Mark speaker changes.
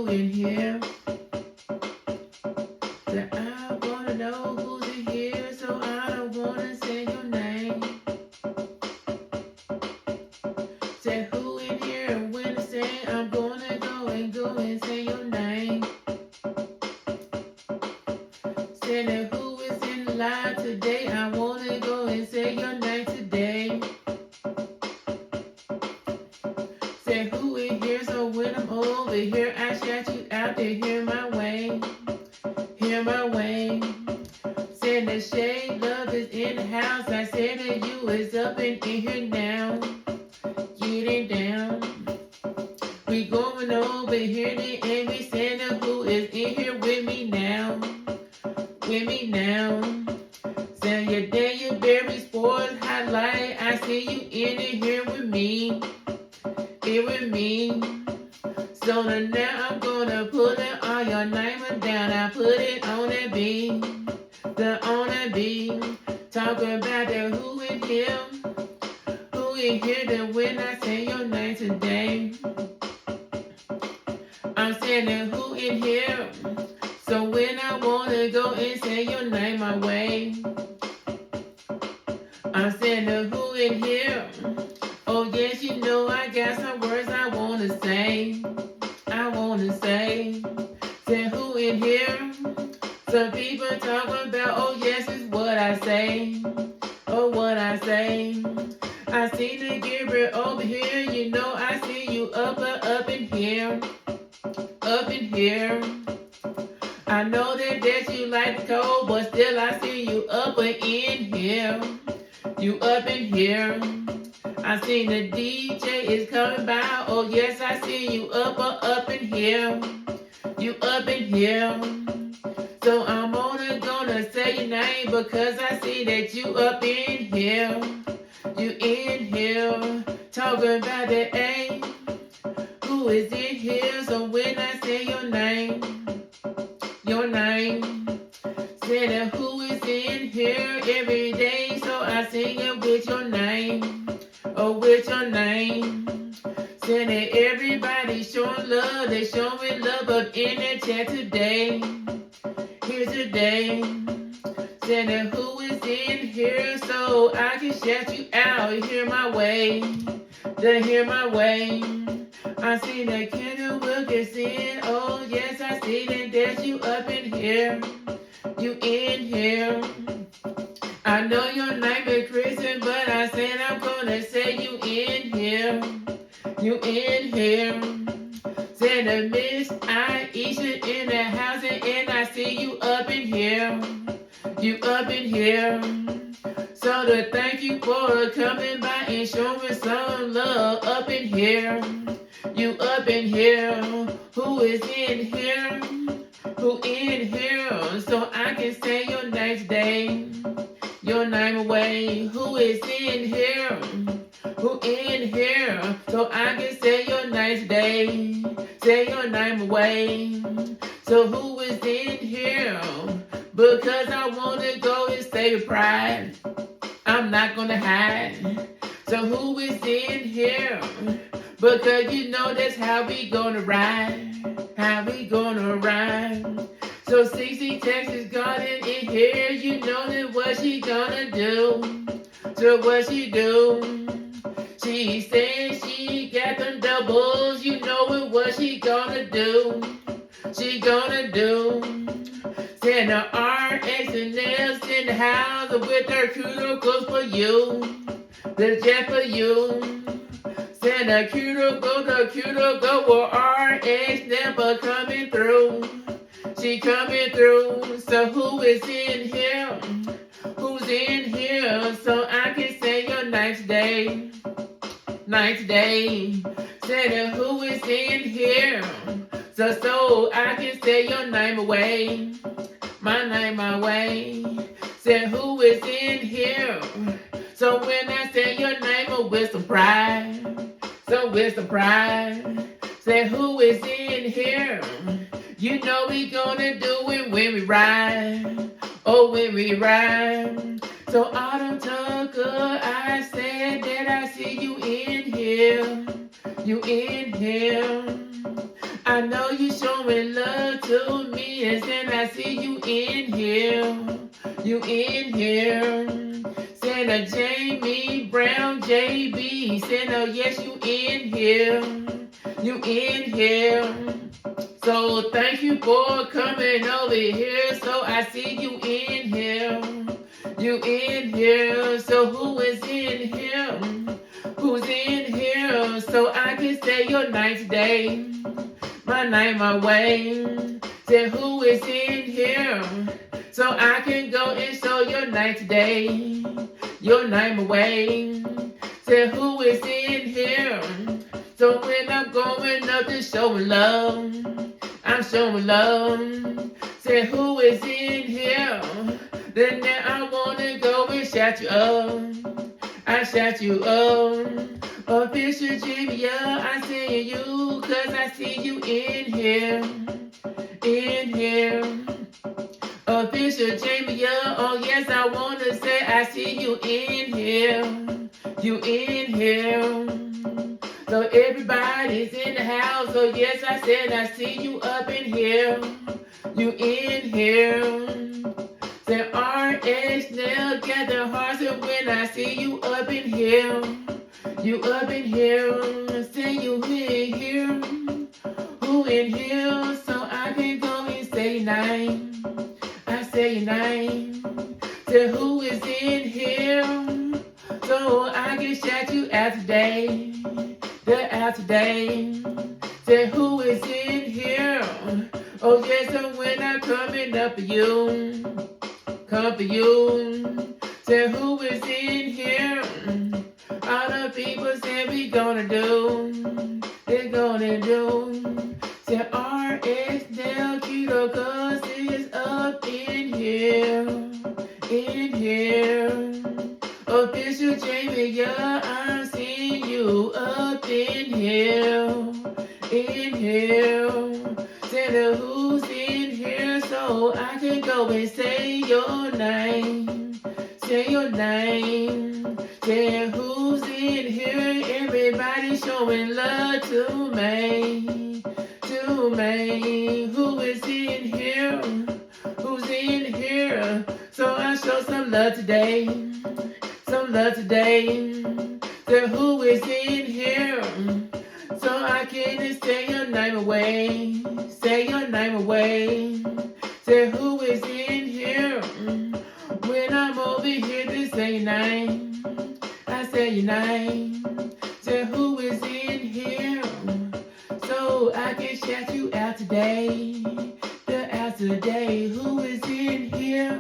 Speaker 1: in here? That I wanna know who's in here, so I don't wanna say your name. Say who in here, and when I say I'm gonna go and say your name. Say that who is in the line today, I wanna go and say your name today. Say who in here, so when I'm over here, I shout you out to hear my way. Hear my way. Said that Shay Love is in the house. I said that you is up and in here now. Getting down. We going over here and we saying that who is in here with me now. With me now. Say your day, your berry sports highlight. I see you in it here with me. Here with me. So now I'm gonna put it on your name down. I put it on that beat. The on that beat. Talk about that who in here. Who in here that when I say your name today. I'm saying that who in here. So when I wanna go and say your name my way. I'm saying that who in here. Oh yes, you know I got some words I wanna say. I wanna say who in here? Some people talking about, oh yes, it's what I say. Oh, what I say. I see the Gabriel over here, you know I see you up in here. Up in here. I know that you like the cold, but still I see you up in here. You up in here. I see the DJ is coming by. Oh yes, I see you up in here. You up in here. So I'm only gonna say your name because I see that you up in here. You in here. Talking about the A. Who is in here? So when I say your name, say that who is in here every day. So I sing it with your name. Oh, with your name. Say that everybody showing love. They showing love up in the chat today. Here today. Say that who is in here so I can shout you out. Hear my way. Hear my way. I see that Kendall Wilkinson. Oh yes, I see that you up in here. You in here. I know your name is Kristen, but I said I'm gonna say you in here. You in here. Said that Miss Aisha in the house and I see you up in here. You up in here. So to thank you for coming by and showing some love up in here. You up in here. Who is in here? Who in here? So I can say your name today. Your name away. Who is in here? Who in here? So I can say your name today. Say your name away. So who is in here? Because I want to go and say your pride. I'm not going to hide. So who is in here? Because you know that's how we gonna ride. How we gonna ride. So CC Texas Garden in here. You know that what she gonna do. So what she do? She said she got them doubles. You know it, what she gonna do. She gonna do. Send her RX and L's in the house with her cuticles for you. The jet for you. Send a cuticle, the cuticle with RX never coming through. She coming through. So who is in here? Who's in here? So I can say your name today. Night today. Say that who is in here? So I can say your name away. My name my way. Say who is in here? So when I say your name with some pride. So with some pride. Say who is in here? You know we gonna do it when we ride. Oh, when we ride. So Autumn Tucker, I said that I see you in here. You in here. I I know you showing love to me, and then I see you in here. You in here. Santa Jamie Brown JB. Santa, yes, you in here. You in here. So thank you for coming over here. So I see you in here. You in here. So who is in here? Who's in here? So I can say your name today. My name, my way. Say who is in here? So I can go and show your name today. Your name away. Say who is in here? So when I'm going up to showing love, I'm showing love. Say who is in here? Then I wanna go and shout you up. I shout you up. Official Jimmy, yeah, I see you, cause I see you in here. In here. Official Jamie, yeah, oh yes, I wanna say I see you in here. You in here. So everybody's in the house, oh yes, I said I see you up in here. You in here. Say RX now gather hearts, and when I see you up in here. You up in here. Say you in here. Who in here? So I can go and say your name. I say your name. Say who is in here? So I can shout you out today. They're out today. Say who is in here? Oh yes, and when I'm coming up for you. Come for you. Say who is in here? All the people say we gonna do. They're gonna do. Say RX Del Keto, cause it's up in here. In here. Official Jamie, yeah, I'm seeing you up in here. In here. Say the who's in here so I can go and say your name. Say your name. Say who's in here. Everybody showing love to me. To me. Who is in here? Who's in here? So I show some love today. Some love today. Say who is in here? So I can say your name away. Say your name away. Say who is in here? When I'm over here to say your name, I say your name. Say who is in here? So I can shout you out today. The out today. Who is in here?